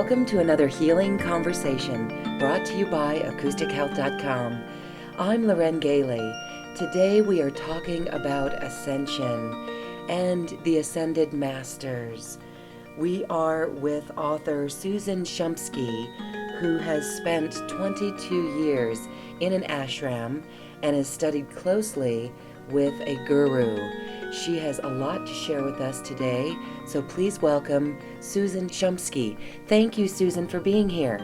Welcome to another healing conversation brought to you by AcousticHealth.com. I'm Loren Gailey. Today we are talking about Ascension and the Ascended Masters. We are with author Susan Shumsky, who has spent 22 years in an ashram and has studied closely with a guru. She has a lot to share with us today, so please welcome Susan Shumsky. Thank you, Susan, for being here.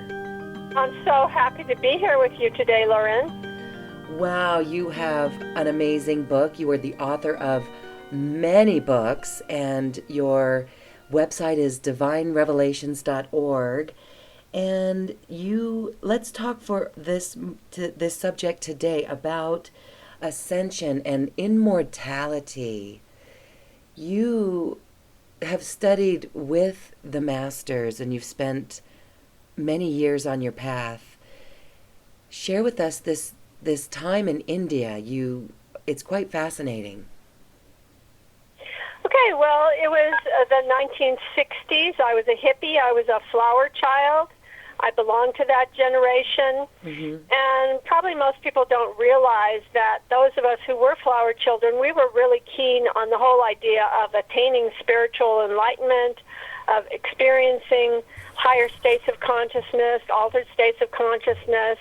I'm so happy to be here with you today, Loren. Wow, you have an amazing book. You are the author of many books, and your website is divinerevelations.org. And let's talk for this subject today about Ascension and immortality. You have studied with the masters and you've spent many years on your path. Share with us this time in India. It's quite fascinating. Okay, well, it was the 1960s. I was a hippie. I was a flower child. I belong to that generation, and probably most people don't realize that those of us who were flower children, we were really keen on the whole idea of attaining spiritual enlightenment, of experiencing higher states of consciousness, altered states of consciousness,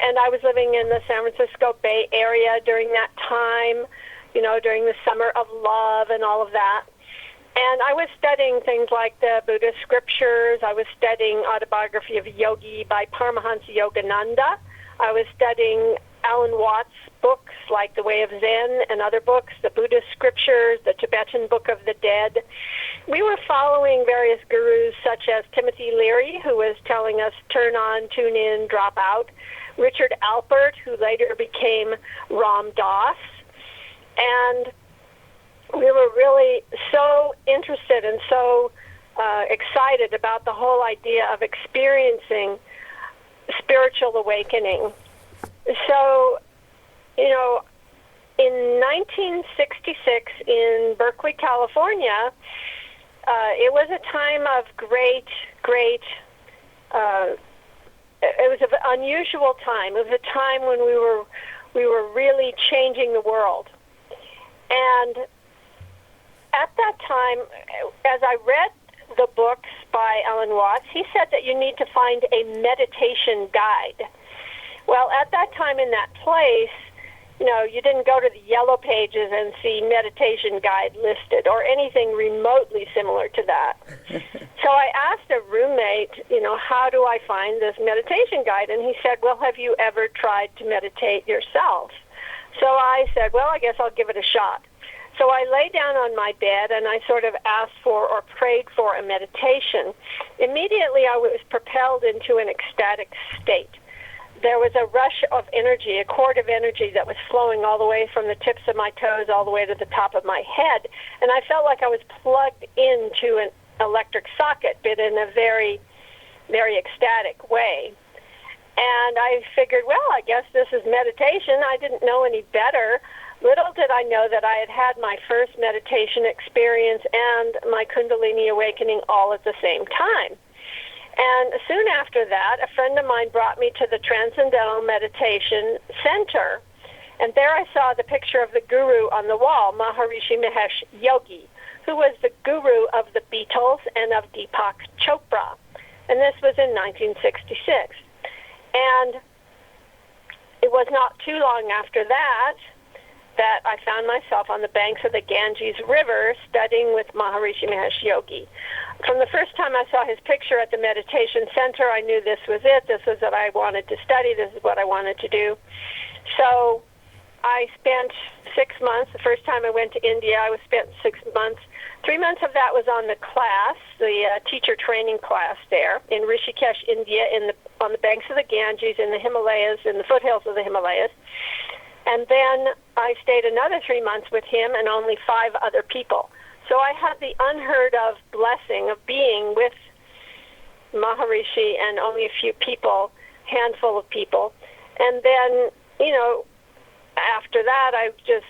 and I was living in the San Francisco Bay Area during that time, during the summer of love and all of that. And I was studying things like the Buddhist scriptures. I was studying Autobiography of a Yogi by Paramahansa Yogananda. I was studying Alan Watts' books like The Way of Zen and other books, the Buddhist scriptures, the Tibetan Book of the Dead. We were following various gurus such as Timothy Leary, who was telling us turn on, tune in, drop out, Richard Alpert, who later became Ram Dass, and we were really so interested and so excited about the whole idea of experiencing spiritual awakening. So, in 1966 in Berkeley, California, it was a time of great, it was an unusual time. It was a time when we were really changing the world. And at that time, as I read the books by Alan Watts, he said that you need to find a meditation guide. Well, at that time in that place, you didn't go to the yellow pages and see meditation guide listed or anything remotely similar to that. So I asked a roommate, how do I find this meditation guide? And he said, well, have you ever tried to meditate yourself? So I said, well, I guess I'll give it a shot. So I lay down on my bed and I sort of asked for or prayed for a meditation. Immediately I was propelled into an ecstatic state. There was a rush of energy, a cord of energy that was flowing all the way from the tips of my toes all the way to the top of my head. And I felt like I was plugged into an electric socket, but in a very, very ecstatic way. And I figured, well, I guess this is meditation. I didn't know any better. Little did I know that I had had my first meditation experience and my Kundalini awakening all at the same time. And soon after that, a friend of mine brought me to the Transcendental Meditation Center. And there I saw the picture of the guru on the wall, Maharishi Mahesh Yogi, who was the guru of the Beatles and of Deepak Chopra. And this was in 1966. And it was not too long after that I found myself on the banks of the Ganges River studying with Maharishi Mahesh Yogi. From the first time I saw his picture at the meditation center, I knew this was it. This was what I wanted to study. This is what I wanted to do. So I spent 6 months. The first time I went to India, I spent 6 months. 3 months of that was on the class, the teacher training class there in Rishikesh, India, on the banks of the Ganges, in the Himalayas, in the foothills of the Himalayas. And then I stayed another 3 months with him and only 5 other people. So I had the unheard of blessing of being with Maharishi and only a few people, handful of people. And then, after that, I just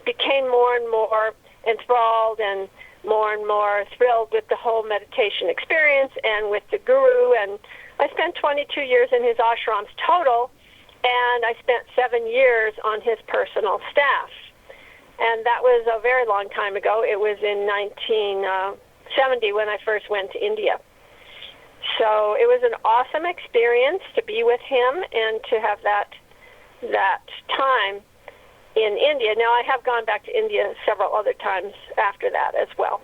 became more and more enthralled and more and more thrilled with the whole meditation experience and with the guru. And I spent 22 years in his ashrams total, and I spent 7 years on his personal staff. And that was a very long time ago. It was in 1970 when I first went to India. So it was an awesome experience to be with him and to have that time in India. Now, I have gone back to India several other times after that as well.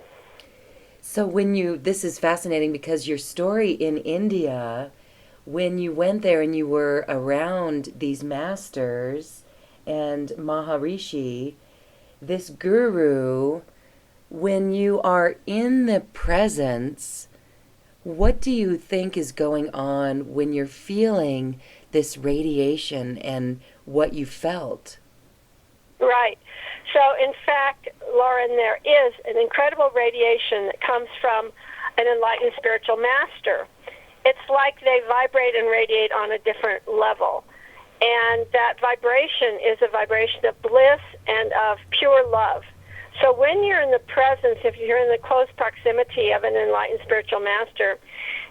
So this is fascinating because your story in India, when you went there and you were around these masters and Maharishi, this guru, when you are in the presence, what do you think is going on when you're feeling this radiation and what you felt? Right. So, in fact, Lauren, there is an incredible radiation that comes from an enlightened spiritual master. It's like they vibrate and radiate on a different level. And that vibration is a vibration of bliss and of pure love. So when you're in the presence, if you're in the close proximity of an enlightened spiritual master,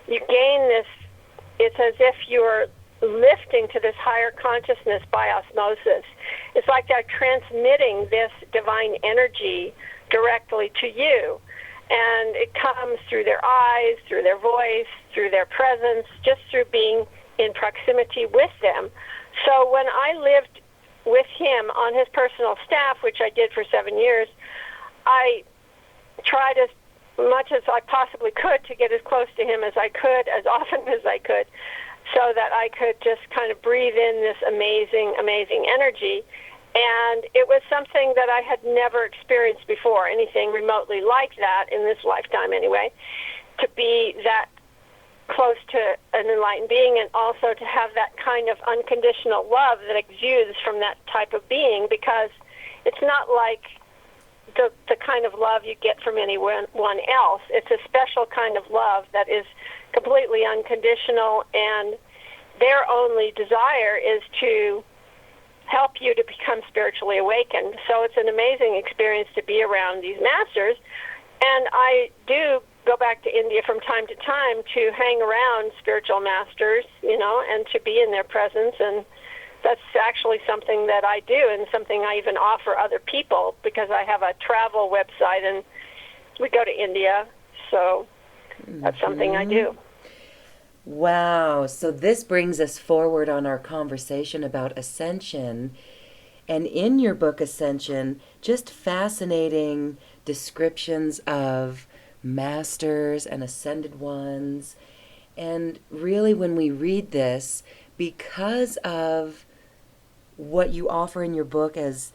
you gain this, it's as if you're lifting to this higher consciousness by osmosis. It's like they're transmitting this divine energy directly to you. And it comes through their eyes, through their voice, through their presence, just through being in proximity with them. So when I lived with him on his personal staff, which I did for 7 years, I tried as much as I possibly could to get as close to him as I could, as often as I could, so that I could just kind of breathe in this amazing, amazing energy. And it was something that I had never experienced before, anything remotely like that in this lifetime anyway, to be that close to an enlightened being and also to have that kind of unconditional love that exudes from that type of being, because it's not like the kind of love you get from anyone else. It's a special kind of love that is completely unconditional, and their only desire is to help you to become spiritually awakened. So it's an amazing experience to be around these masters. And I do go back to India from time to time to hang around spiritual masters, and to be in their presence. And that's actually something that I do, and something I even offer other people, because I have a travel website and we go to India. So that's something I do. Wow. So this brings us forward on our conversation about Ascension. And in your book, Ascension, just fascinating descriptions of masters and ascended ones. And really, when we read this, because of what you offer in your book as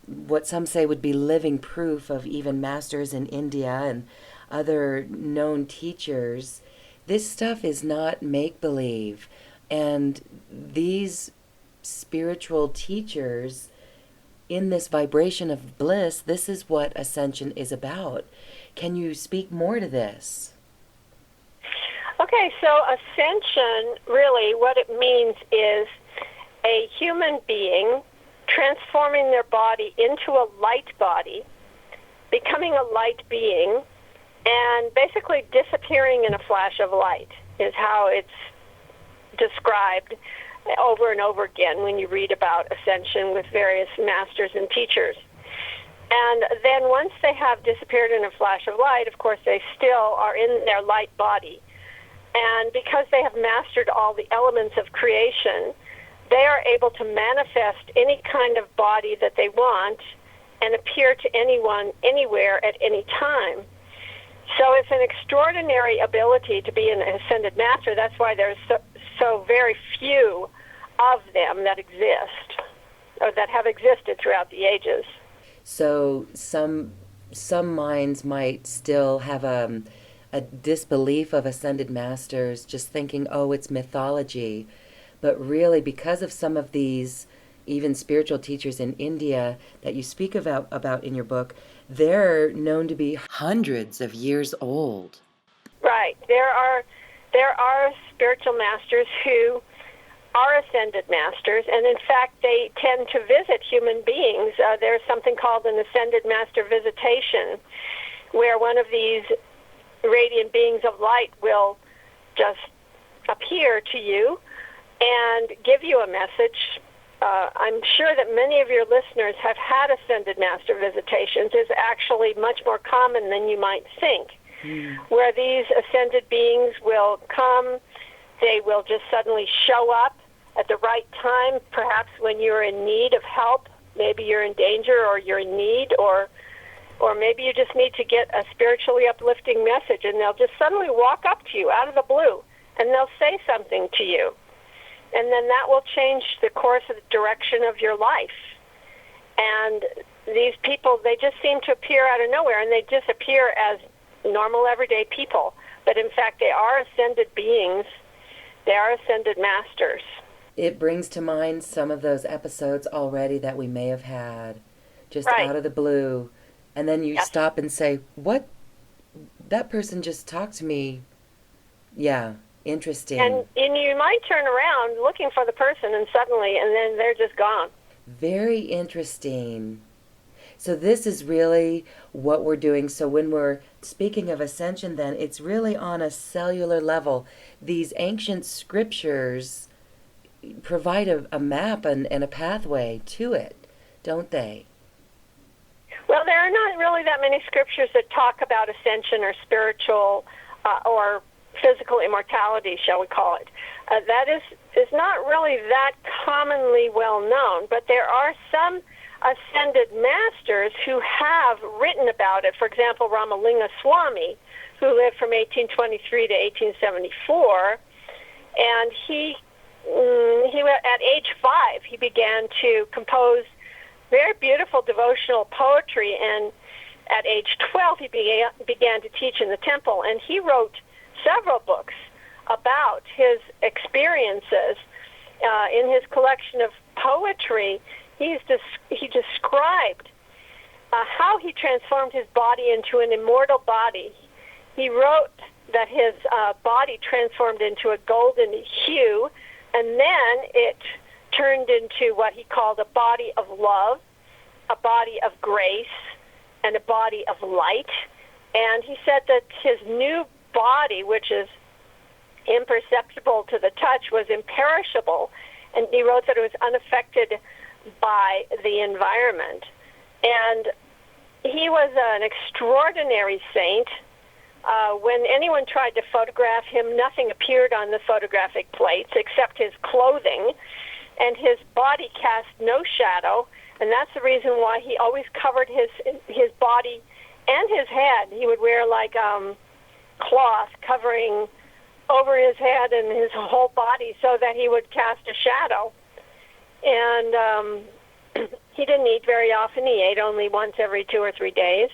what some say would be living proof of even masters in India and other known teachers, this stuff is not make-believe. And these spiritual teachers, in this vibration of bliss, this is what Ascension is about. Can you speak more to this? Okay, so Ascension, really what it means is a human being transforming their body into a light body, becoming a light being, and basically disappearing in a flash of light is how it's described over and over again when you read about Ascension with various masters and teachers. And then once they have disappeared in a flash of light, of course, they still are in their light body. And because they have mastered all the elements of creation, they are able to manifest any kind of body that they want and appear to anyone, anywhere, at any time. So it's an extraordinary ability to be an ascended master. That's why there's so very few of them that exist, or that have existed throughout the ages. So some minds might still have a disbelief of ascended masters, just thinking, oh, it's mythology. But really, because of some of these even spiritual teachers in India that you speak about in your book, they're known to be hundreds of years old. Right. There are spiritual masters who are ascended masters, and in fact, they tend to visit human beings. There's something called an ascended master visitation, where one of these radiant beings of light will just appear to you and give you a message. I'm sure that many of your listeners have had Ascended Master visitations. It's actually much more common than you might think, where these ascended beings will come. They will just suddenly show up at the right time, perhaps when you're in need of help. Maybe you're in danger, or you're in need, or maybe you just need to get a spiritually uplifting message, and they'll just suddenly walk up to you out of the blue, and they'll say something to you. And then that will change the course of the direction of your life. And these people, they just seem to appear out of nowhere, and they disappear as normal, everyday people. But in fact, they are ascended beings. They are ascended masters. It brings to mind some of those episodes already that we may have had, just out of the blue. And then you stop and say, what? That person just talked to me. Yeah, interesting. And you might turn around looking for the person, and then they're just gone. Very interesting. So this is really what we're doing. So when we're speaking of ascension, then, it's really on a cellular level. These ancient scriptures provide a map and a pathway to it, don't they? Well, there are not really that many scriptures that talk about ascension or spiritual or physical immortality, shall we call it. That is not really that commonly well known, but there are some ascended masters who have written about it. For example, Ramalinga Swamy, who lived from 1823 to 1874, and he at age 5, he began to compose very beautiful devotional poetry, and at age 12, he began to teach in the temple, and he wrote several books about his experiences. In his collection of poetry, he described how he transformed his body into an immortal body. He wrote that his body transformed into a golden hue, and then it turned into what he called a body of love, a body of grace, and a body of light. And he said that his new body, which is imperceptible to the touch, was imperishable. And he wrote that it was unaffected by the environment. And he was an extraordinary saint. When anyone tried to photograph him, nothing appeared on the photographic plates except his clothing, and his body cast no shadow, and that's the reason why he always covered his body and his head. He would wear like cloth covering over his head and his whole body so that he would cast a shadow. And he didn't eat very often. He ate only once every 2 or 3 days.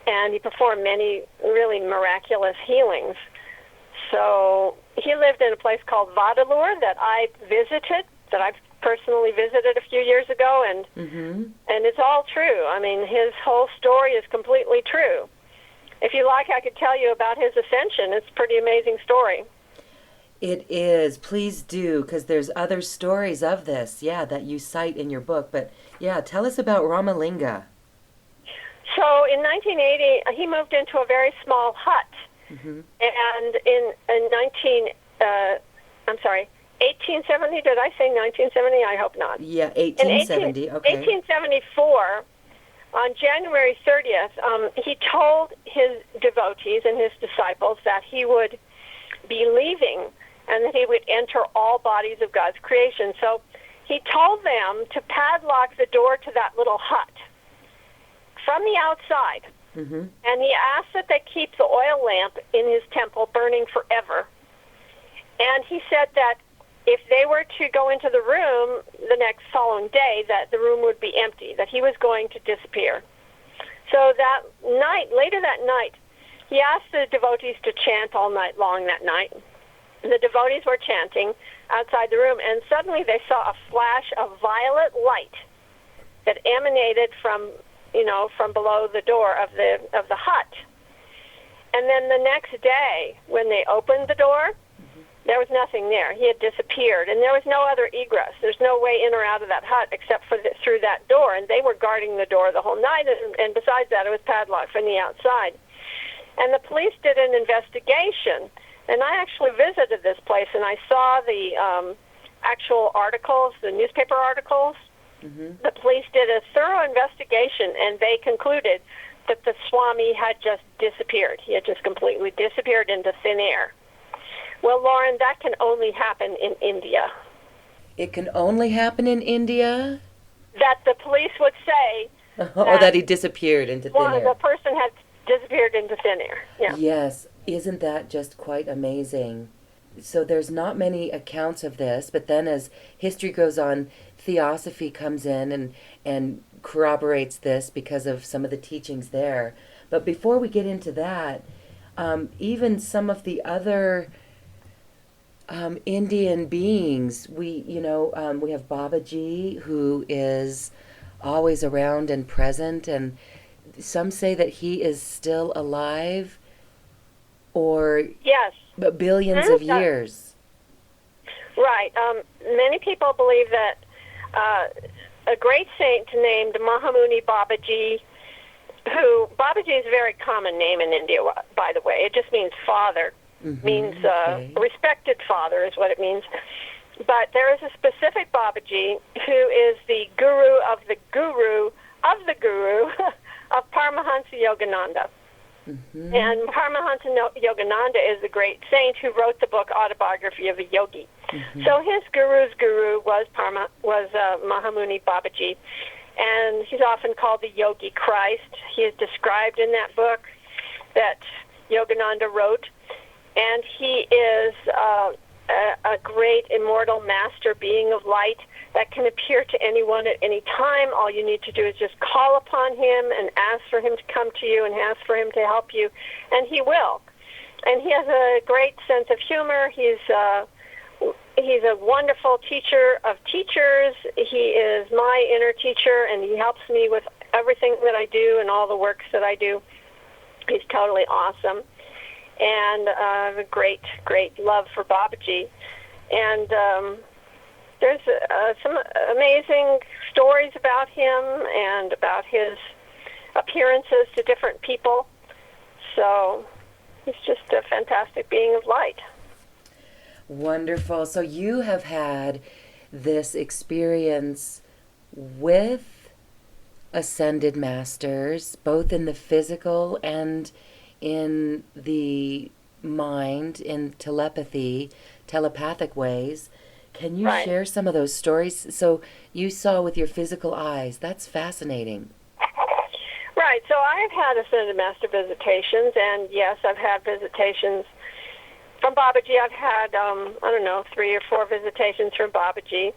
And he performed many really miraculous healings. So he lived in a place called Vadalur that I visited, that I've personally visited a few years ago, and it's all true. I mean, his whole story is completely true. If you like, I could tell you about his ascension. It's a pretty amazing story. It is. Please do, because there's other stories of this, that you cite in your book. But, tell us about Ramalinga. So in 1980, he moved into a very small hut. And in 1870, did I say 1970? I hope not. Yeah, 1870, okay. 1874, on January 30th, he told his devotees and his disciples that he would be leaving and that he would enter all bodies of God's creation. So he told them to padlock the door to that little hut from the outside. And he asked that they keep the oil lamp in his temple burning forever. And he said that if they were to go into the room the next following day, that the room would be empty, that he was going to disappear. So that night, later that night, he asked the devotees to chant all night long that night. The devotees were chanting outside the room, and suddenly they saw a flash of violet light that emanated from below the door of the hut. And then the next day, when they opened the door, There was nothing there. He had disappeared, and there was no other egress. There's no way in or out of that hut except for through that door, and they were guarding the door the whole night, and besides that, it was padlocked from the outside. And the police did an investigation, and I actually visited this place, and I saw the actual articles, the newspaper articles. Mm-hmm. The police did a thorough investigation, and they concluded that the Swami had just disappeared. He had just completely disappeared into thin air. Well, Lauren, that can only happen in India. It can only happen in India? That the police would say... that he disappeared into thin air. The person had disappeared into thin air. Yeah. Yes. Isn't that just quite amazing? So there's not many accounts of this, but then as history goes on, Theosophy comes in and corroborates this because of some of the teachings there. But before we get into that, even some of the other Indian beings, we have Babaji, who is always around and present, and some say that he is still alive, or yes, billions of years. Right. Many people believe that a great saint named Mahamuni Babaji, Babaji is a very common name in India, by the way. It just means father. Means respected father is what it means. But there is a specific Babaji who is the guru of the guru of the guru of Paramahansa Yogananda. Mm-hmm. And Paramahansa Yogananda is the great saint who wrote the book Autobiography of a Yogi. Mm-hmm. So his guru's guru was Mahamuni Babaji, and he's often called the Yogi Christ. He is described in that book that Yogananda wrote. And he is a great immortal master being of light that can appear to anyone at any time. All you need to do is just call upon him and ask for him to come to you and ask for him to help you, and he will. And he has a great sense of humor. He's a wonderful teacher of teachers. He is my inner teacher, and he helps me with everything that I do and all the works that I do. He's totally awesome. And a great, great love for Babaji. And there's some amazing stories about him and about his appearances to different people. So he's just a fantastic being of light. Wonderful. So you have had this experience with ascended masters, both in the physical and in the mind, in telepathic ways. Can you share some of those stories? So you saw with your physical eyes. That's fascinating. Right. So I've had ascended master visitations, and yes, I've had visitations from Babaji. I've had, 3 or 4 visitations from Babaji,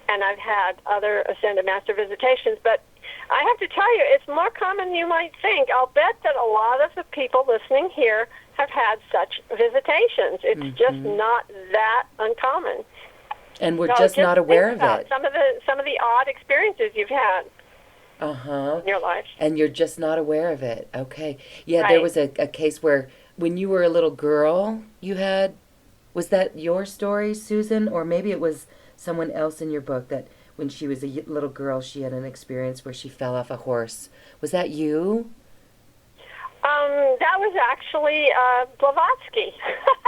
and I've had other ascended master visitations, but I have to tell you, it's more common than you might think. I'll bet that a lot of the people listening here have had such visitations. It's just not that uncommon. And we're just not aware of it. Some of the odd experiences you've had in your life. And you're just not aware of it. Okay. Yeah, There was a case where when you were a little girl, you had, was that your story, Susan? Or maybe it was someone else in your book that when she was a little girl, she had an experience where she fell off a horse. Was that you? That was actually Blavatsky.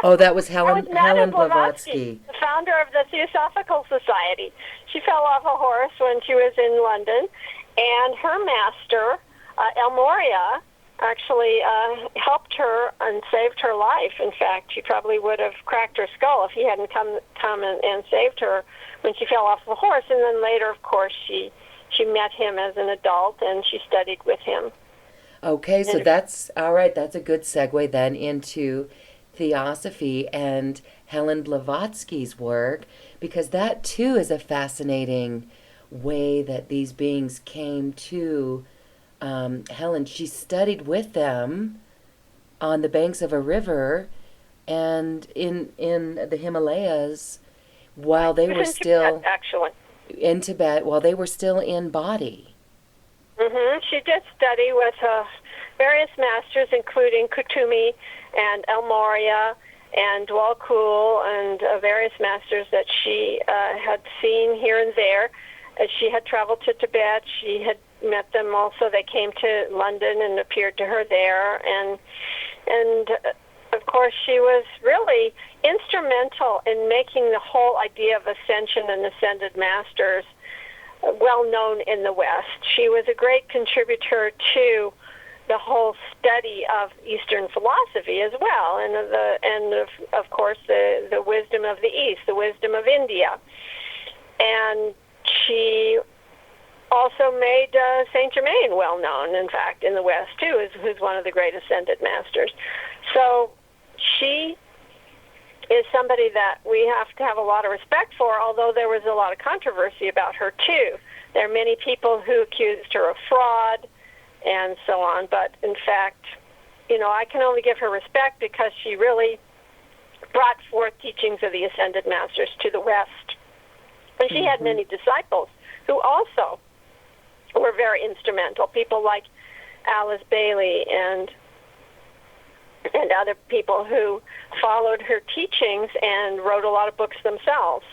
Oh, that was Helen Blavatsky, the founder of the Theosophical Society. She fell off a horse when she was in London, and her master, El Moria, actually helped her and saved her life. In fact, she probably would have cracked her skull if he hadn't come and saved her when she fell off the horse. And then later, of course, she met him as an adult, and she studied with him. Okay, so that's all right. That's a good segue then into Theosophy and Helen Blavatsky's work, because that too is a fascinating way that these beings came to Helen. She studied with them on the banks of a river and in the Himalayas while they were still in Tibet, while they were still in body. She did study with various masters, including Kutumi and El Moria and Dwal Kul and various masters that she had seen here and there. She had traveled to Tibet. She had met them also. They came to London and appeared to her there. And of course, she was really instrumental in making the whole idea of ascension and ascended masters well known in the West. She was a great contributor to the whole study of Eastern philosophy as well, and of course the wisdom of the East, the wisdom of India. And she also made Saint Germain well known, in fact, in the West too, who's one of the great ascended masters. So she is somebody that we have to have a lot of respect for, although there was a lot of controversy about her too. There are many people who accused her of fraud and so on, but in fact, I can only give her respect because she really brought forth teachings of the ascended masters to the West. And she had many disciples who also were very instrumental, people like Alice Bailey and other people who followed her teachings and wrote a lot of books themselves.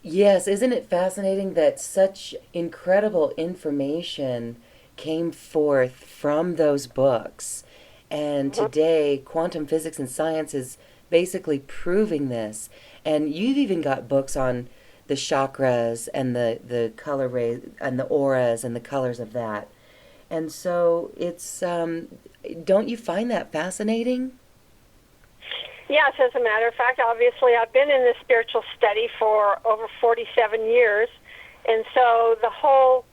Yes, isn't it fascinating that such incredible information came forth from those books? And today, quantum physics and science is basically proving this. And you've even got books on the chakras and the color rays and the auras and the colors of that. And so it's, don't you find that fascinating? Yes, as a matter of fact, obviously I've been in this spiritual study for over 47 years, and so the whole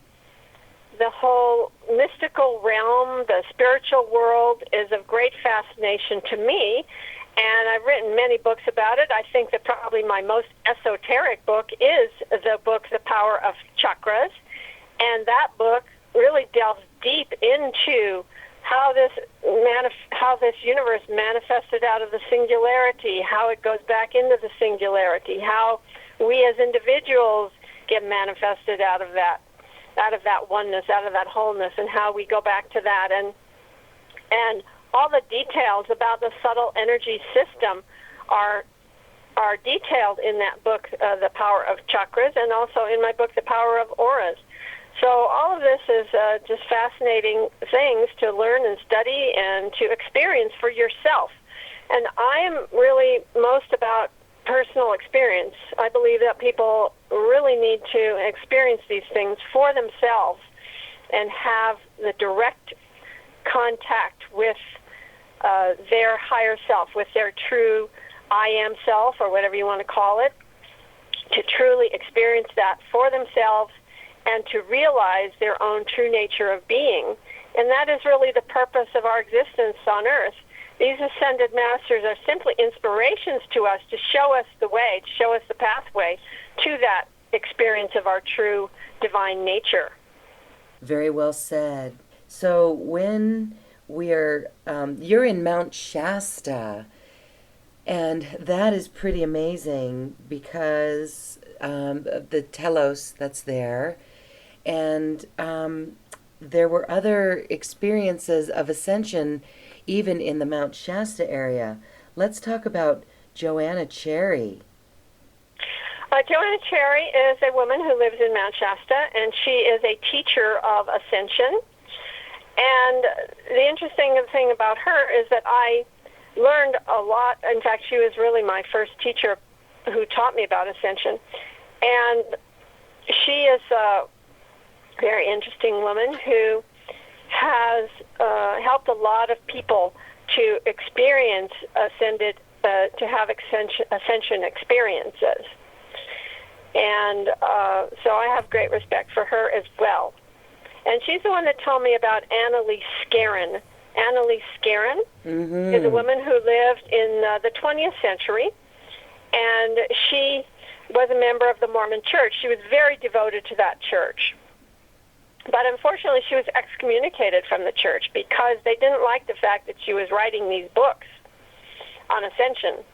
mystical realm, the spiritual world, is of great fascination to me, and I've written many books about it. I think that probably my most esoteric book is the book The Power of Chakras, and that book really delves deep into how this universe manifested out of the singularity, how it goes back into the singularity, how we as individuals get manifested out of that oneness, out of that wholeness, and how we go back to that, and all the details about the subtle energy system are detailed in that book, The Power of Chakras, and also in my book, The Power of Auras. So all of this is just fascinating things to learn and study and to experience for yourself. And I'm really most about personal experience. I believe that people really need to experience these things for themselves and have the direct contact with their higher self, with their true I am self, or whatever you want to call it, to truly experience that for themselves and to realize their own true nature of being. And that is really the purpose of our existence on Earth. These ascended masters are simply inspirations to us to show us the way, to show us the pathway to that experience of our true divine nature. Very well said. So when you're in Mount Shasta, and that is pretty amazing because the telos that's there, and there were other experiences of ascension even in the Mount Shasta area. Let's talk about Johanna Cherry. Johanna Cherry is a woman who lives in Mount Shasta, and she is a teacher of ascension. And the interesting thing about her is that I learned a lot. In fact, she was really my first teacher who taught me about ascension. And she is a very interesting woman who has helped a lot of people to experience to have ascension experiences. And so I have great respect for her as well. And she's the one that told me about Annalise Scarron. Annalise Scarron is a woman who lived in the 20th century, and she was a member of the Mormon Church. She was very devoted to that church. But unfortunately, she was excommunicated from the church because they didn't like the fact that she was writing these books on ascension.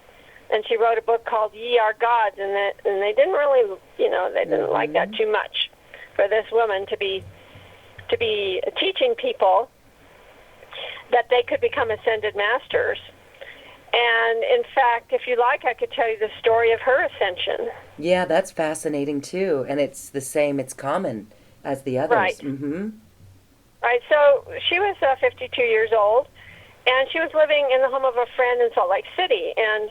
And she wrote a book called Ye Are Gods, and they didn't really, they didn't like that too much for this woman to be teaching people that they could become ascended masters. And in fact, if you like, I could tell you the story of her ascension. Yeah, that's fascinating too. And it's the same, it's common as the others. Right. Mm-hmm. Right. So she was 52 years old, and she was living in the home of a friend in Salt Lake City. And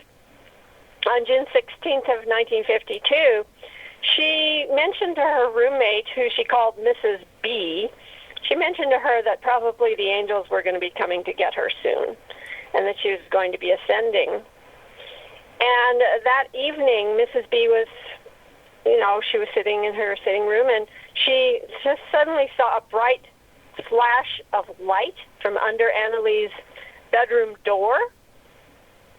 on June 16th of 1952, she mentioned to her roommate, who she called Mrs. B, she mentioned to her that probably the angels were going to be coming to get her soon, and that she was going to be ascending. And that evening, Mrs. B was, she was sitting in her sitting room, and she just suddenly saw a bright flash of light from under Annalie's bedroom door.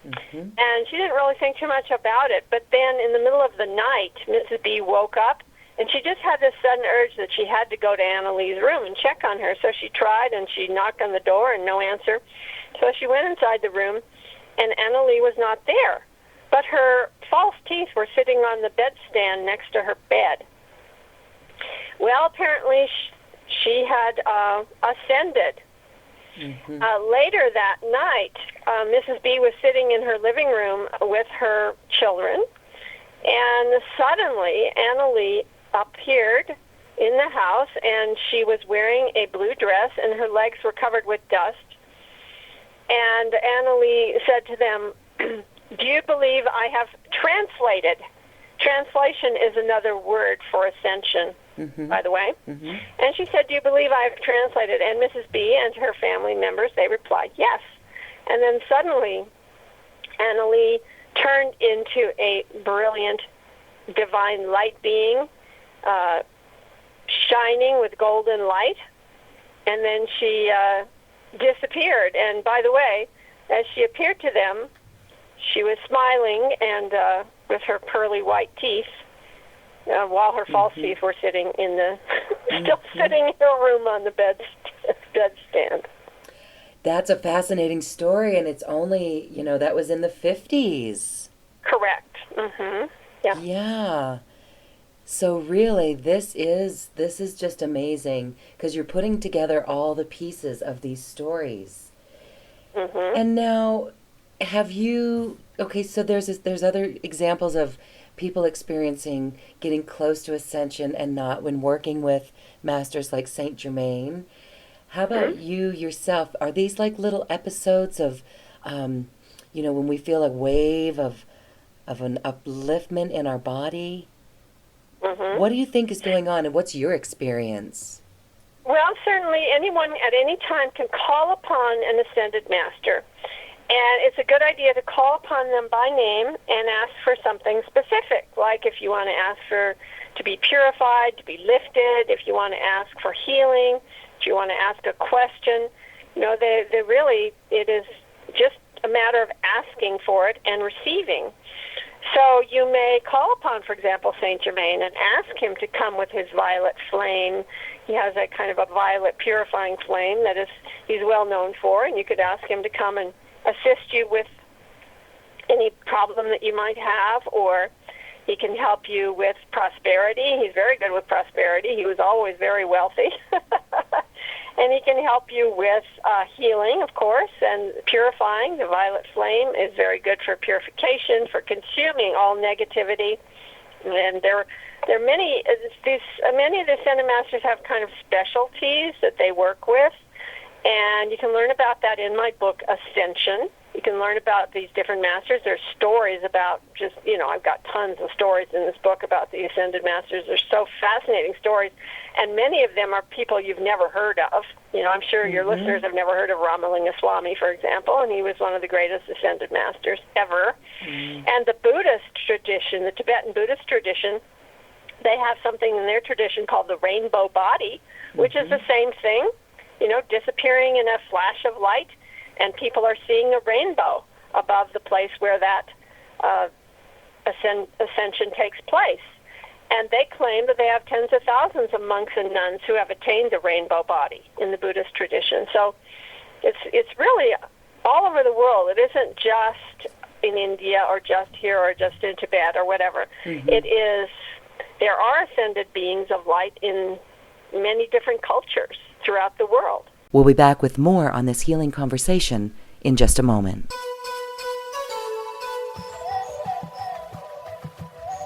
Mm-hmm. And she didn't really think too much about it. But then in the middle of the night, Mrs. B woke up, and she just had this sudden urge that she had to go to Annalie's room and check on her. So she tried, and she knocked on the door, and no answer. So she went inside the room, and Annalie was not there. But her false teeth were sitting on the bedstand next to her bed. Well, apparently she had ascended. Mm-hmm. Later that night, Mrs. B was sitting in her living room with her children, and suddenly Annalie appeared in the house, and she was wearing a blue dress, and her legs were covered with dust. And Annalie said to them, "Do you believe I have translated?" Translation is another word for ascension, mm-hmm. by the way. Mm-hmm. And she said, "Do you believe I have translated?" And Mrs. B and her family members, they replied, "Yes." And then suddenly, Annalie turned into a brilliant divine light being, shining with golden light. And then she disappeared. And by the way, as she appeared to them, she was smiling and with her pearly white teeth, while her false mm-hmm. teeth were sitting in the, still mm-hmm. sitting in her room on the bedstand. That's a fascinating story, and it's only, that was in the 50s. Correct. Mm-hmm. Yeah. Yeah. So really, this is just amazing, because you're putting together all the pieces of these stories. Mm-hmm. And now, have you? Okay, so there's other examples of people experiencing getting close to ascension and not when working with masters like Saint Germain. How about mm-hmm. you yourself? Are these like little episodes of, when we feel a wave of an upliftment in our body? Mm-hmm. What do you think is going on, and what's your experience? Well, certainly anyone at any time can call upon an ascended master. And it's a good idea to call upon them by name and ask for something specific, like if you want to ask to be purified, to be lifted, if you want to ask for healing, if you want to ask a question. They really, it is just a matter of asking for it and receiving. So you may call upon, for example, Saint Germain and ask him to come with his violet flame. He has a kind of a violet purifying flame that he's well known for, and you could ask him to come and assist you with any problem that you might have, or he can help you with prosperity. He's very good with prosperity. He was always very wealthy. And he can help you with healing, of course, and purifying. The violet flame is very good for purification, for consuming all negativity. And there are many of the Ascended Masters have kind of specialties that they work with. And you can learn about that in my book, Ascension. You can learn about these different masters. There's stories about I've got tons of stories in this book about the Ascended Masters. They're so fascinating stories. And many of them are people you've never heard of. I'm sure your mm-hmm. listeners have never heard of Ramalinga Swamy, for example, and he was one of the greatest Ascended Masters ever. Mm-hmm. And the Buddhist tradition, the Tibetan Buddhist tradition, they have something in their tradition called the rainbow body, which mm-hmm. is the same thing. Disappearing in a flash of light, and people are seeing a rainbow above the place where that ascension takes place. And they claim that they have tens of thousands of monks and nuns who have attained the rainbow body in the Buddhist tradition. So it's really all over the world. It isn't just in India or just here or just in Tibet or whatever. Mm-hmm. There are ascended beings of light in many different cultures throughout the world. We'll be back with more on this healing conversation in just a moment.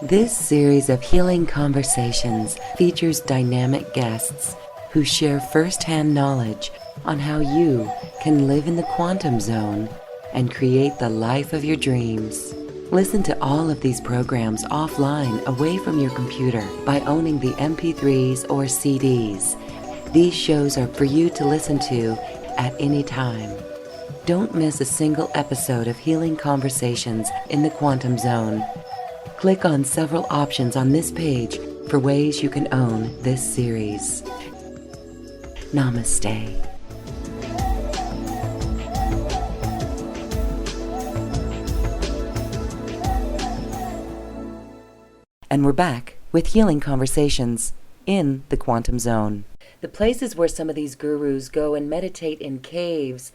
This series of healing conversations features dynamic guests who share first-hand knowledge on how you can live in the quantum zone and create the life of your dreams. Listen to all of these programs offline away from your computer by owning the MP3s or CDs. These shows are for you to listen to at any time. Don't miss a single episode of Healing Conversations in the Quantum Zone. Click on several options on this page for ways you can own this series. Namaste. And we're back with Healing Conversations in the Quantum Zone. The places where some of these gurus go and meditate in caves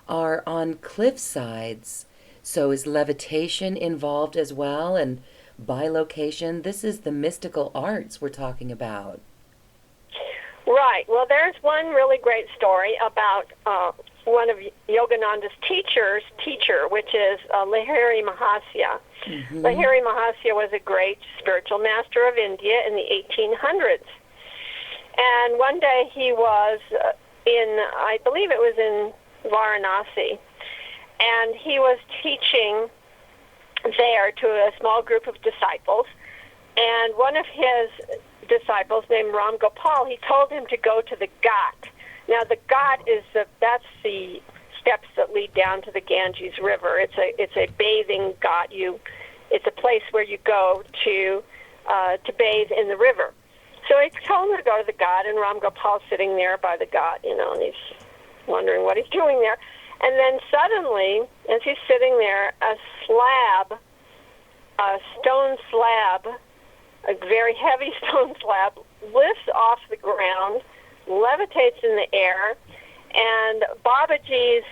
are on cliff sides. So is levitation involved as well? And bilocation? This is the mystical arts we're talking about. Right. Well, there's one really great story about one of Yogananda's teacher, which is Lahiri Mahasya. Mm-hmm. Lahiri Mahasya was a great spiritual master of India in the 1800s. And one day he was I believe it was in Varanasi, and he was teaching there to a small group of disciples. And one of his disciples named Ram Gopal, he told him to go to the Ghat. Now the Ghat that's the steps that lead down to the Ganges River. It's a bathing Ghat. It's a place where you go to bathe in the river. So he told him to go to the Ghat, and Ram Gopal's sitting there by the Ghat, and he's wondering what he's doing there. And then suddenly, as he's sitting there, a stone slab, a very heavy stone slab, lifts off the ground, levitates in the air, and Babaji's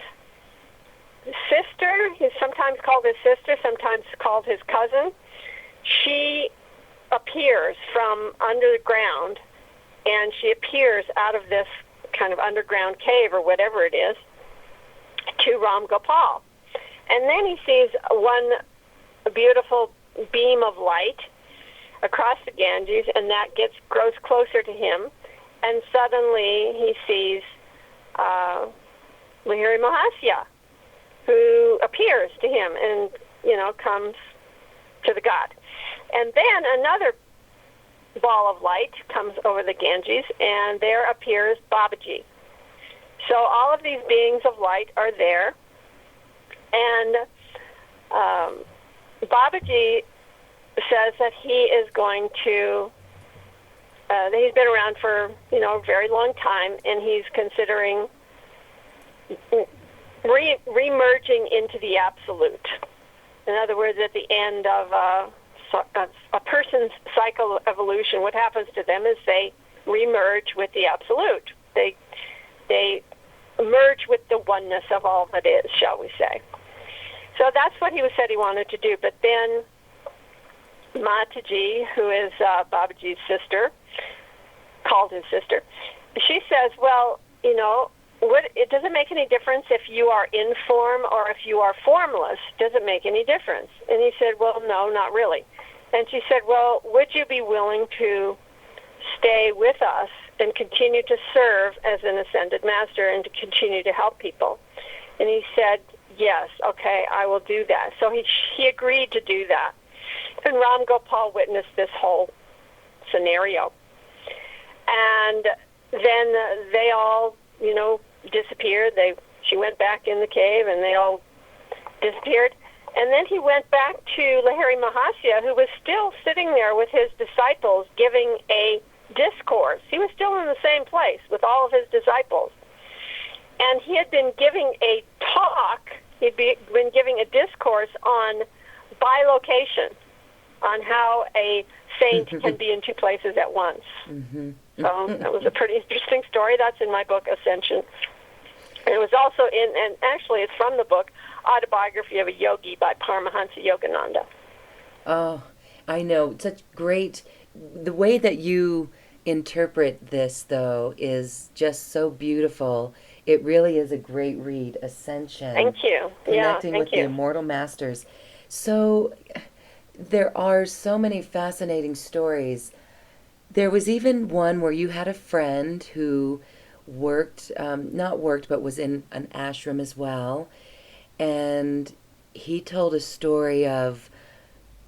sister, he's sometimes called his sister, sometimes called his cousin, she appears from under the ground, and she appears out of this kind of underground cave or whatever it is to Ram Gopal. And then he sees one beautiful beam of light across the Ganges, and that grows closer to him, and suddenly he sees Lahiri Mahasya, who appears to him and, comes to the God. And then another ball of light comes over the Ganges, and there appears Babaji. So all of these beings of light are there, and Babaji says that he is going to, that he's been around for, a very long time, and he's considering re-merging into the absolute. In other words, at the end of a person's cycle of evolution, what happens to them is they re-merge with the absolute. They merge with the oneness of all that is, shall we say. So that's what he said he wanted to do. But then Mataji, who is Babaji's sister, called his sister, she says, well, it doesn't make any difference if you are in form or if you are formless. Does it make any difference? And he said, well, no, not really. And she said, well, would you be willing to stay with us and continue to serve as an ascended master and to continue to help people? And he said, yes, okay, I will do that. So he agreed to do that. And Ram Gopal witnessed this whole scenario. And then they all, disappeared. She went back in the cave, and they all disappeared. And then he went back to Lahiri Mahasya, who was still sitting there with his disciples giving a discourse. He was still in the same place with all of his disciples. And he had been giving a talk, he'd been giving a discourse on bilocation, on how a saint can be in two places at once. Mm-hmm. So that was a pretty interesting story. That's in my book, Ascension. And it was also and actually it's from the book, Autobiography of a Yogi by Paramahansa Yogananda. Oh, I know. Such great, the way that you interpret this, though, is just so beautiful. It really is a great read, Ascension. Thank you. Connecting with the Immortal Masters. So there are so many fascinating stories. There was even one where you had a friend who worked, not worked, but was in an ashram as well. And he told a story of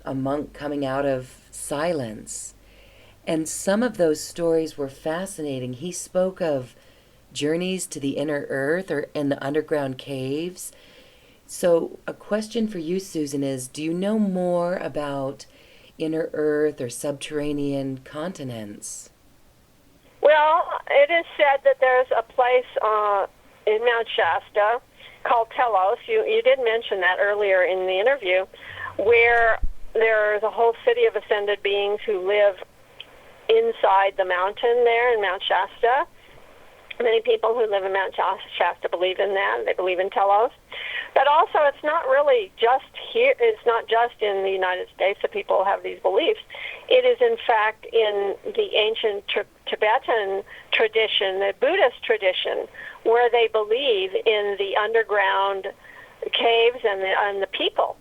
a monk coming out of silence. And some of those stories were fascinating. He spoke of journeys to the inner earth or in the underground caves. So, a question for you, Susan, is do you know more about inner earth or subterranean continents? Well, it is said that there's a place in Mount Shasta called Telos. You did mention that earlier in the interview, where there's a whole city of ascended beings who live inside the mountain there in Mount Shasta. Many people who live in Mount Shasta believe in that. They believe in Telos. But also, it's not really just here. It's not just in the United States that people have these beliefs. It is, in fact, in the ancient Tibetan tradition, the Buddhist tradition, where they believe in the underground caves and the people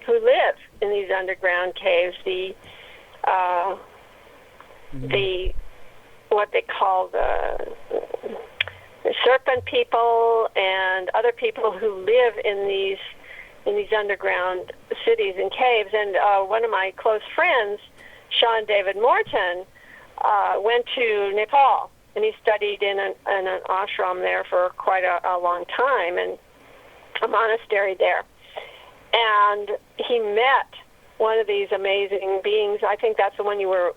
who live in these underground caves. The what they call the serpent people and other people who live in these underground cities and caves. And one of my close friends, Sean David Morton, went to Nepal, and he studied in an ashram there for quite a long time, and a monastery there. And he met one of these amazing beings. I think that's the one you were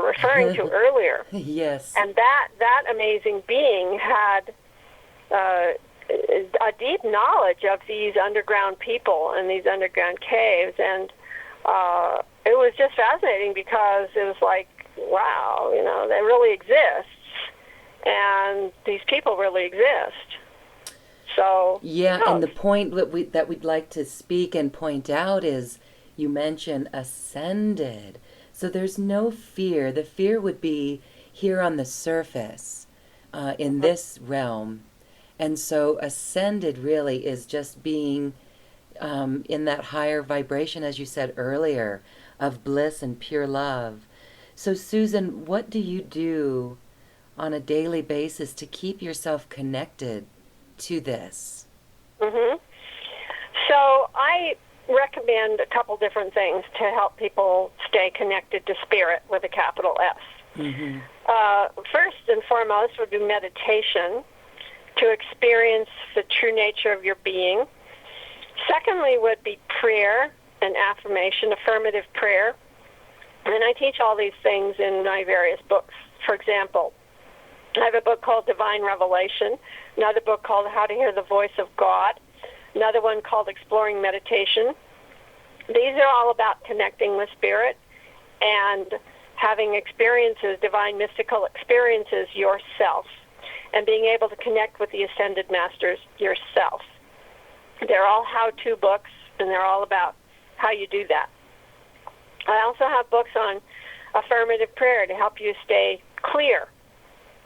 referring to earlier. Yes. And that amazing being had a deep knowledge of these underground people and these underground caves, and it was just fascinating because it was like, wow, they really exist, and these people really exist. So yeah, and the point that we'd like to speak and point out is you mentioned ascended. So there's no fear. The fear would be here on the surface, in this realm. And so ascended really is just being in that higher vibration, as you said earlier, of bliss and pure love. So Susan, what do you do on a daily basis to keep yourself connected to this? Mm-hmm. So I recommend a couple different things to help people stay connected to spirit with a capital S. Mm-hmm. First and foremost would be meditation to experience the true nature of your being. Secondly would be prayer and affirmation, affirmative prayer. And I teach all these things in my various books. For example, I have a book called Divine Revelation, another book called How to Hear the Voice of God, another one called Exploring Meditation. These are all about connecting with spirit and having experiences, divine mystical experiences yourself, and being able to connect with the ascended masters yourself. They're all how-to books, and they're all about how you do that. I also have books on affirmative prayer to help you stay clear,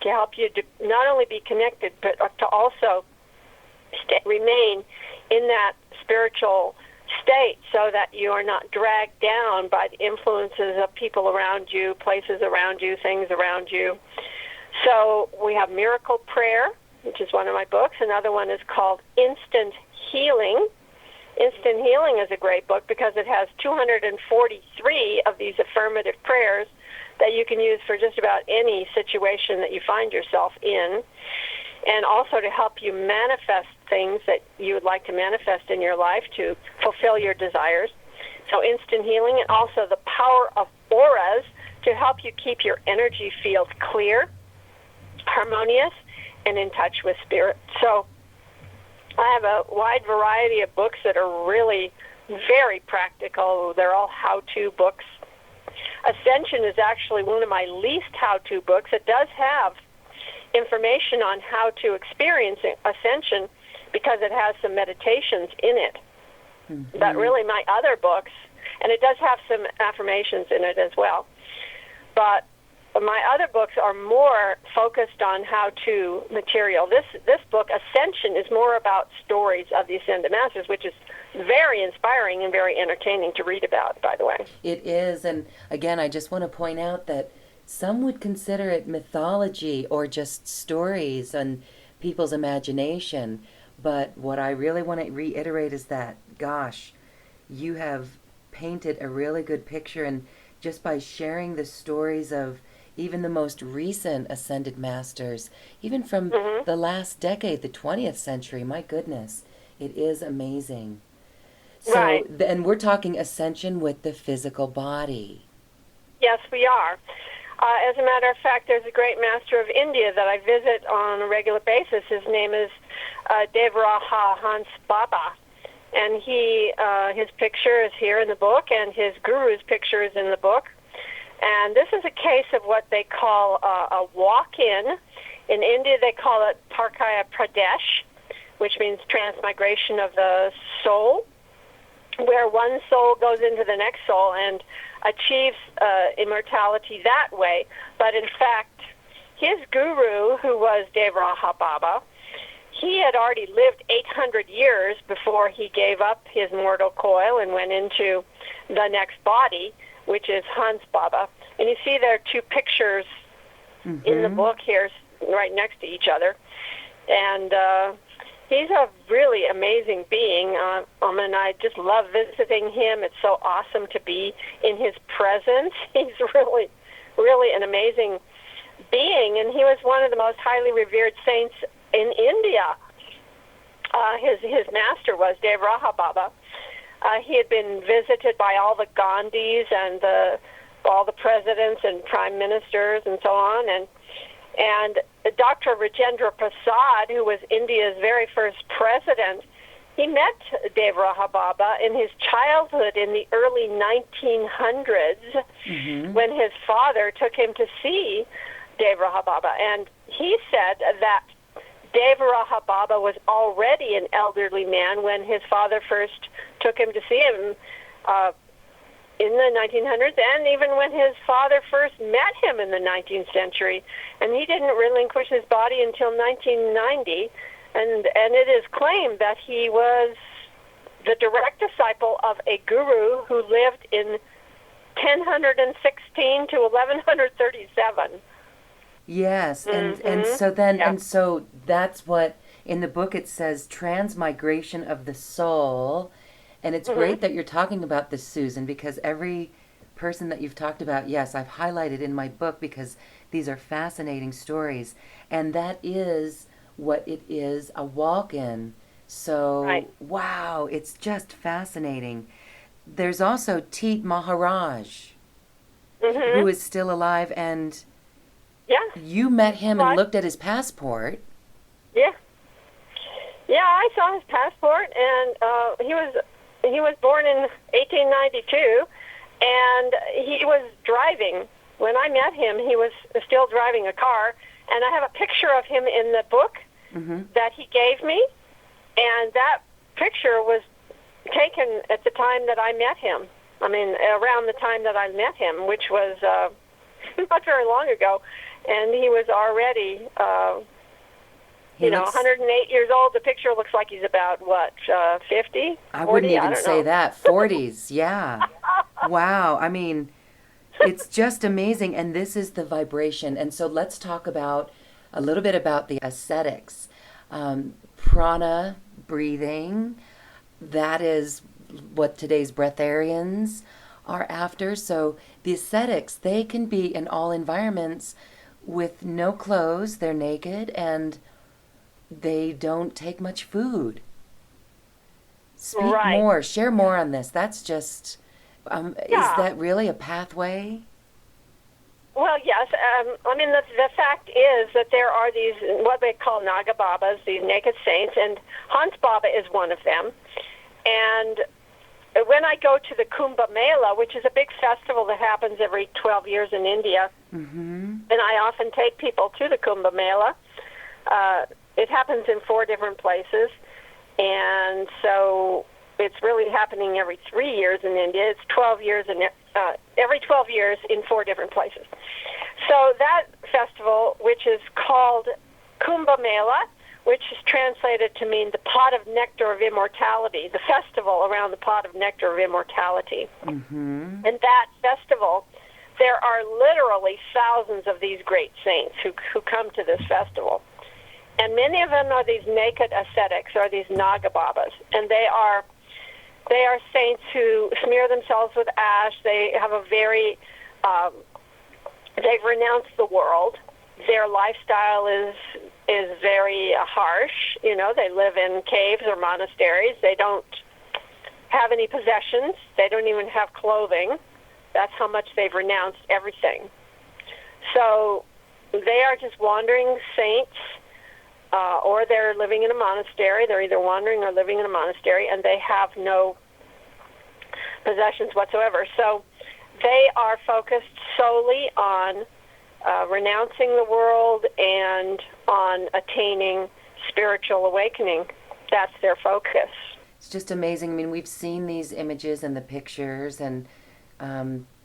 to help you to not only be connected, but to also remain in that spiritual state so that you are not dragged down by the influences of people around you, places around you, things around you. So we have Miracle Prayer, which is one of my books. Another one is called Instant Healing. Instant Healing is a great book because it has 243 of these affirmative prayers that you can use for just about any situation that you find yourself in, and also to help you manifest things that you would like to manifest in your life to fulfill your desires. So Instant Healing, and also the Power of Auras to help you keep your energy field clear, harmonious, and in touch with spirit. So I have a wide variety of books that are really very practical. They're all how-to books. Ascension is actually one of my least how-to books. It does have information on how to experience Ascension because it has some meditations in it. Mm-hmm. But really my other books, and it does have some affirmations in it as well, but my other books are more focused on how-to material. This book, Ascension, is more about stories of the Ascended Masters, which is very inspiring and very entertaining to read about, by the way. It is, and again, I just want to point out that some would consider it mythology or just stories and people's imagination. But what I really want to reiterate is that, gosh, you have painted a really good picture, and just by sharing the stories of even the most recent Ascended Masters, even from the last decade, the 20th century, my goodness, it is amazing. So, Right. And we're talking ascension with the physical body. Yes, we are. As a matter of fact, there's a great master of India that I visit on a regular basis. His name is Devaraha Hans Baba. And his picture is here in the book, and his guru's picture is in the book. And this is a case of what they call a walk-in. In India, they call it Parkaya Pradesh, which means transmigration of the soul, where one soul goes into the next soul and achieves immortality that way. But in fact, his guru, who was Devaraha Baba, he had already lived 800 years before he gave up his mortal coil and went into the next body, which is Hans Baba. And you see there are two pictures in the book here right next to each other. And he's a really amazing being. And I just love visiting him. It's so awesome to be in his presence. He's really, really an amazing being. And he was one of the most highly revered saints in India. His master was Devaraha Baba. He had been visited by all the Gandhis and all the presidents and prime ministers and so on. And Dr. Rajendra Prasad, who was India's very first president, he met Devaraha Baba in his childhood in the early 1900s when his father took him to see Devaraha Baba. And he said that Devaraha Baba was already an elderly man when his father first took him to see him in the 1900s, and even when his father first met him in the 19th century. And he didn't relinquish his body until 1990, and it is claimed that he was the direct disciple of a guru who lived in 1016 to 1137. Yes, and so then and so that's what in the book it says, transmigration of the soul. And it's great that you're talking about this, Susan, because every person that you've talked about, yes, I've highlighted in my book because these are fascinating stories. And that is what it is, a walk-in. So, wow, it's just fascinating. There's also Teet Maharaj, who is still alive, and you met him and looked at his passport. Yeah, I saw his passport, and he was born in 1892, and he was driving. When I met him, he was still driving a car, and I have a picture of him in the book that he gave me, and that picture was taken at the time that I met him. I mean, around the time that I met him, which was not very long ago, and he was already 108 years old. The picture looks like he's about, 50? I 40? wouldn't even say that. 40s, yeah. Wow. I mean, it's just amazing. And this is the vibration. And so let's talk about a little bit about the ascetics. Prana, breathing, that is what today's breatharians are after. So the ascetics, they can be in all environments with no clothes. They're naked, and they don't take much food. Speak more, share more on this. That's just, is that really a pathway? Well, yes. I mean, the fact is that there are these, what they call Naga Babas, these naked saints, and Hans Baba is one of them. And when I go to the Kumbh Mela, which is a big festival that happens every 12 years in India, and I often take people to the Kumbh Mela, it happens in 4 different places, and so it's really happening every 3 years in India. It's 12 years in every 12 years in 4 different places. So that festival, which is called Kumbh Mela, which is translated to mean the pot of nectar of immortality, the festival around the pot of nectar of immortality. Mm-hmm. And that festival, there are literally thousands of these great saints who come to this festival. And many of them are these naked ascetics, or these Naga Babas. And they are saints who smear themselves with ash. They have a very, they've renounced the world. Their lifestyle is very harsh. You know, they live in caves or monasteries. They don't have any possessions. They don't even have clothing. That's how much they've renounced everything. So they are just wandering saints, or they're living in a monastery. They're either wandering or living in a monastery, and they have no possessions whatsoever. So they are focused solely on renouncing the world and on attaining spiritual awakening. That's their focus. It's just amazing. I mean, we've seen these images and the pictures, and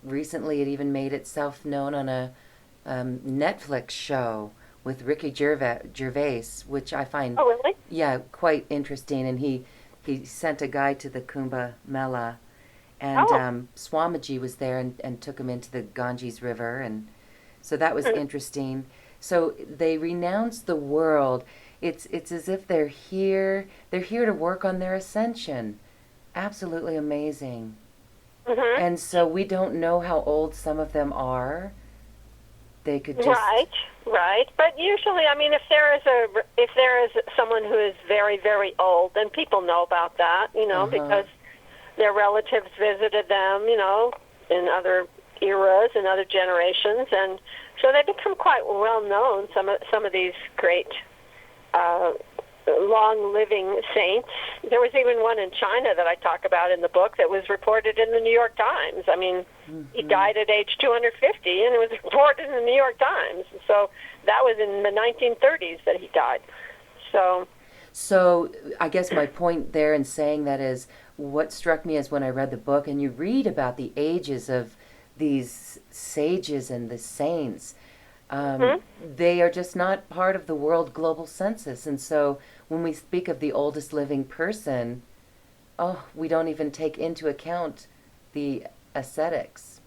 recently it even made itself known on a Netflix show with Ricky Gervais, which I find, oh, really? Yeah, quite interesting. And he sent a guide to the Kumbh Mela, and Swamiji was there and took him into the Ganges River, and so that was interesting. So they renounce the world. It's as if they're here to work on their ascension. Absolutely amazing. Mm-hmm. And so we don't know how old some of them are. They could just... Right. But usually, I mean, if there is someone who is very, very old, then people know about that, you know, because their relatives visited them, you know, in other eras and other generations, and so they become quite well known. Some of these great long-living saints. There was even one in China that I talk about in the book that was reported in the New York Times. I mean, he died at age 250, and it was reported in the New York Times. So that was in the 1930s that he died. So I guess my point there in saying that is, what struck me is when I read the book, and you read about the ages of these sages and the saints, they are just not part of the world global census. And so when we speak of the oldest living person, we don't even take into account the ascetics.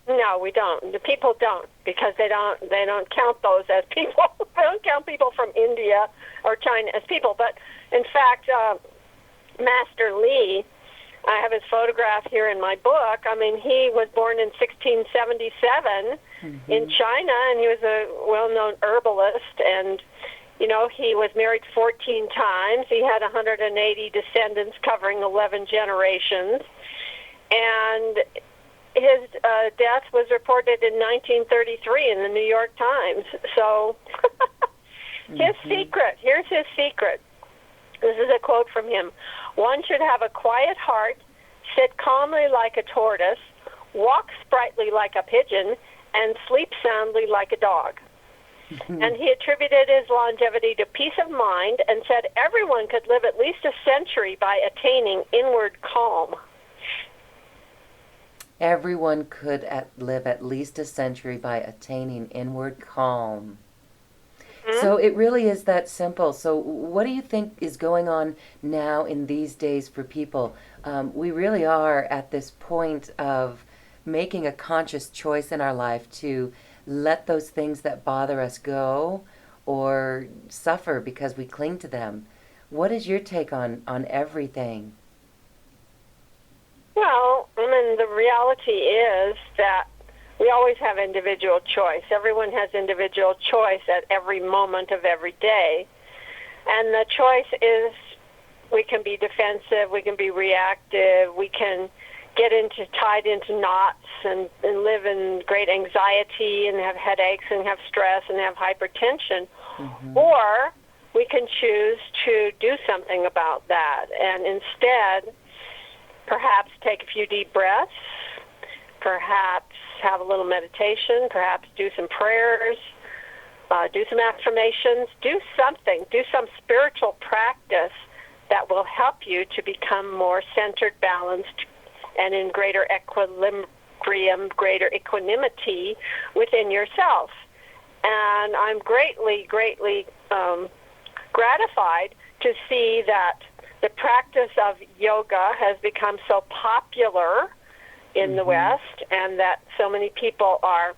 No, we don't. The people don't, because they don't count those as people. They don't count people from India or China as people. But in fact, Master Li, I have his photograph here in my book. I mean, he was born in 1677 in China, and he was a well-known herbalist. And, you know, he was married 14 times. He had 180 descendants covering 11 generations. And his death was reported in 1933 in the New York Times. So his secret, here's his secret. This is a quote from him. One should have a quiet heart, sit calmly like a tortoise, walk sprightly like a pigeon, and sleep soundly like a dog. And he attributed his longevity to peace of mind and said everyone could live at least a century by attaining inward calm. Everyone could live at least a century by attaining inward calm. So it really is that simple. So what do you think is going on now in these days for people? We really are at this point of making a conscious choice in our life to let those things that bother us go or suffer because we cling to them. What is your take on everything? Well, I mean, the reality is that we always have individual choice. Everyone has individual choice at every moment of every day. And the choice is we can be defensive, we can be reactive, we can get tied into knots and live in great anxiety and have headaches and have stress and have hypertension. Or we can choose to do something about that and instead perhaps take a few deep breaths, perhaps have a little meditation, perhaps do some prayers, do some affirmations, do something, do some spiritual practice that will help you to become more centered, balanced, and in greater freedom, greater equanimity within yourself. And I'm greatly, greatly gratified to see that the practice of yoga has become so popular in the West, and that so many people are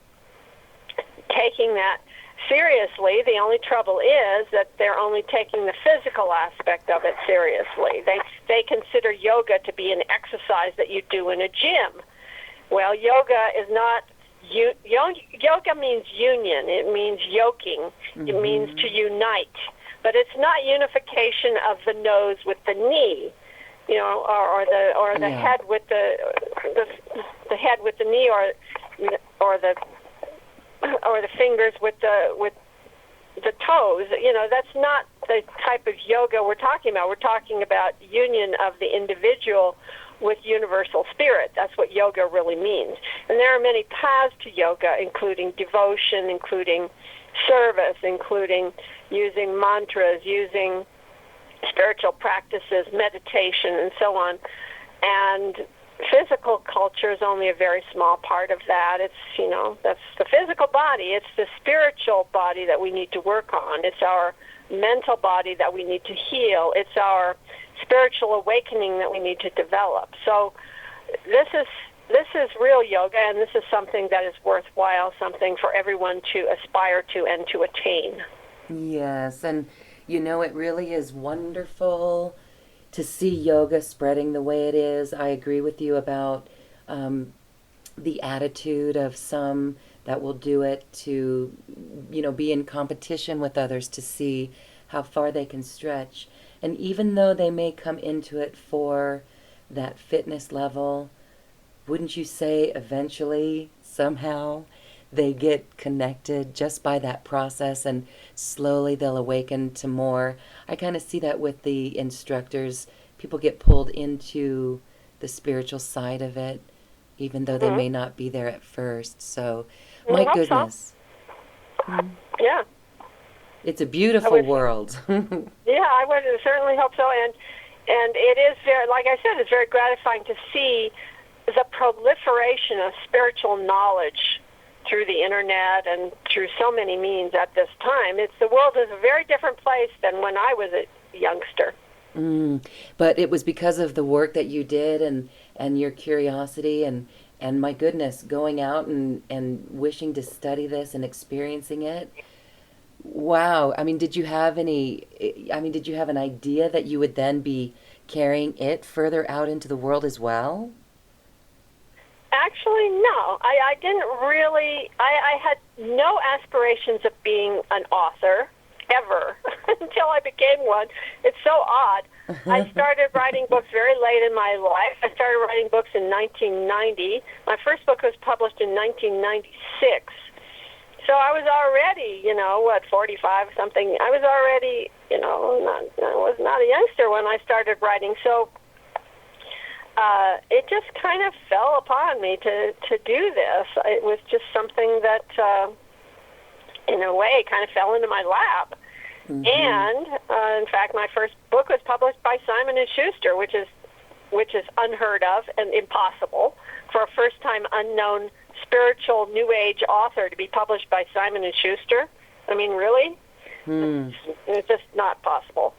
taking that seriously. The only trouble is that they're only taking the physical aspect of it seriously. They consider yoga to be an exercise that you do in a gym. Well, yoga is not. Yoga means union. It means yoking. It means to unite. But it's not unification of the nose with the knee, you know, or the head with the head with the knee, or the fingers with the toes. You know, that's not the type of yoga we're talking about. We're talking about union of the individual with universal spirit. That's what yoga really means. And there are many paths to yoga, including devotion, including service, including using mantras, using spiritual practices, meditation, and so on. And physical culture is only a very small part of that. It's, you know, that's the physical body. It's the spiritual body that we need to work on. It's our mental body that we need to heal. It's our spiritual awakening that we need to develop. So this is real yoga, and this is something that is worthwhile, something for everyone to aspire to and to attain. Yes, and you know, it really is wonderful to see yoga spreading the way it is. I agree with you about the attitude of some that will do it to, you know, be in competition with others to see how far they can stretch. And even though they may come into it for that fitness level, wouldn't you say eventually, somehow, they get connected just by that process, and slowly they'll awaken to more? I kind of see that with the instructors. People get pulled into the spiritual side of it, even though they may not be there at first. So, my goodness. So. Yeah. It's a beautiful world. Yeah, I would certainly hope so. And it is very, like I said, it's very gratifying to see the proliferation of spiritual knowledge through the internet and through so many means at this time. The world is a very different place than when I was a youngster. But it was because of the work that you did and your curiosity and my goodness, going out and wishing to study this and experiencing it. Wow. I mean, did you have an idea that you would then be carrying it further out into the world as well? Actually, no. I didn't really, I had no aspirations of being an author, ever, until I became one. It's so odd. I started writing books very late in my life. I started writing books in 1990. My first book was published in 1996. So I was already, 45 something. I was already, I was not a youngster when I started writing. So it just kind of fell upon me to do this. It was just something that, in a way, kind of fell into my lap. Mm-hmm. And in fact, my first book was published by Simon & Schuster, which is unheard of and impossible for a first-time unknown spiritual New Age author to be published by Simon & Schuster. I mean, really? It's just not possible.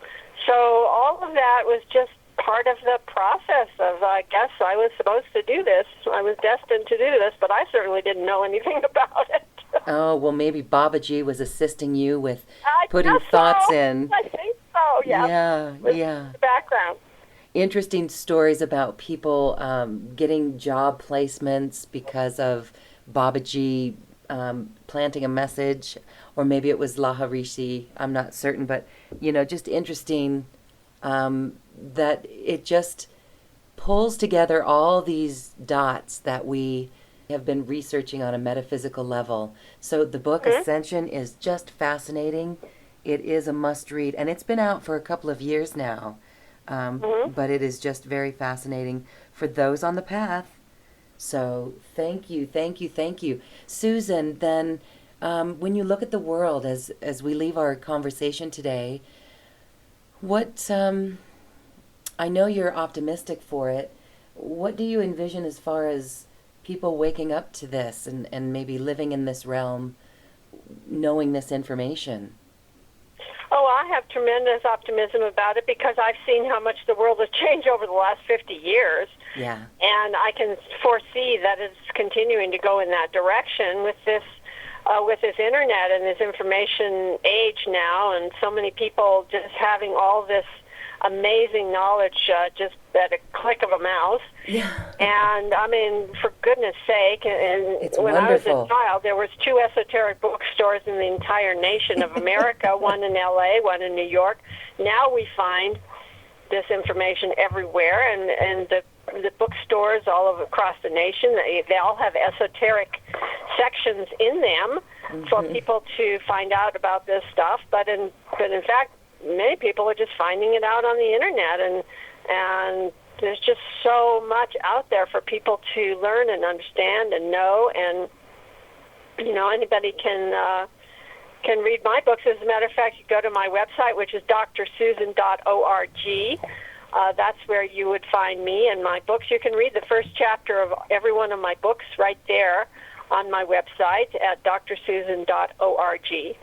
So all of that was just part of the process of, I guess I was supposed to do this. I was destined to do this, but I certainly didn't know anything about it. Oh, well, maybe Babaji was assisting you with putting thoughts in. I think so, yeah. Yeah. The background. Interesting stories about people getting job placements because of Babaji planting a message, or maybe it was Laharishi, I'm not certain, but, just interesting that it just pulls together all these dots that we have been researching on a metaphysical level. So the book Ascension is just fascinating. It is a must-read, and it's been out for a couple of years now. But it is just very fascinating for those on the path. So thank you. Susan, then when you look at the world as we leave our conversation today, what, I know you're optimistic for it, what do you envision as far as people waking up to this and maybe living in this realm, knowing this information? Oh, I have tremendous optimism about it because I've seen how much the world has changed over the last 50 years. Yeah. And I can foresee that it's continuing to go in that direction with this internet and this information age now, and so many people just having all this amazing knowledge just at a click of a mouse. Yeah. And I mean, for goodness sake, and It's when wonderful. I was a child, there was 2 esoteric bookstores in the entire nation of America, one in LA, one in New York. Now we find this information everywhere, and the bookstores all over across the nation, they all have esoteric sections in them for people to find out about this stuff. But in fact, many people are just finding it out on the internet, and there's just so much out there for people to learn and understand and know. And anybody can read my books. As a matter of fact, you go to my website, which is drsusan.org. That's where you would find me and my books. You can read the first chapter of every one of my books right there on my website at drsusan.org.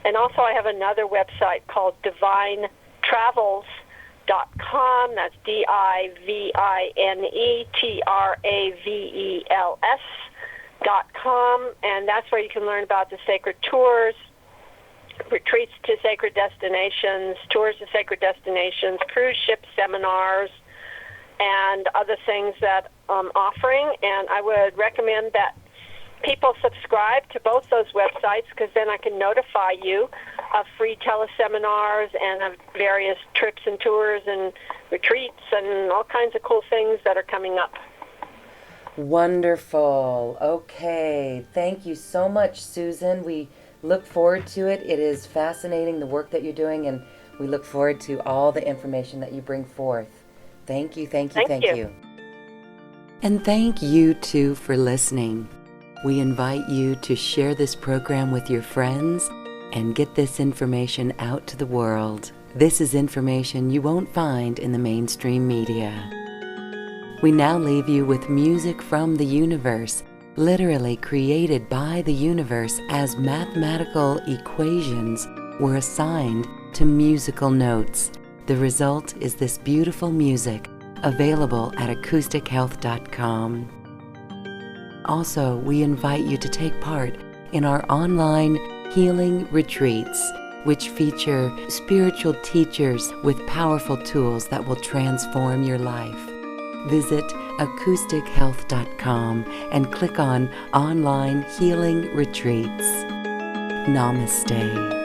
And also I have another website called divinetravels.com. That's DIVINETRAVELS.com. And that's where you can learn about the sacred tours, retreats to sacred destinations, tours to sacred destinations, cruise ship seminars, and other things that I'm offering. And I would recommend that people subscribe to both those websites, because then I can notify you of free teleseminars and of various trips and tours and retreats and all kinds of cool things that are coming up. Wonderful. Okay. Thank you so much, Susan. We look forward to it. It is fascinating, the work that you're doing, and we look forward to all the information that you bring forth. Thank you, thank you, thank you. And thank you, too, for listening. We invite you to share this program with your friends and get this information out to the world. This is information you won't find in the mainstream media. We now leave you with music from the universe, literally created by the universe as mathematical equations were assigned to musical notes. The result is this beautiful music available at acoustichealth.com. Also, we invite you to take part in our online healing retreats, which feature spiritual teachers with powerful tools that will transform your life. Visit acoustichealth.com and click on Online Healing Retreats. Namaste.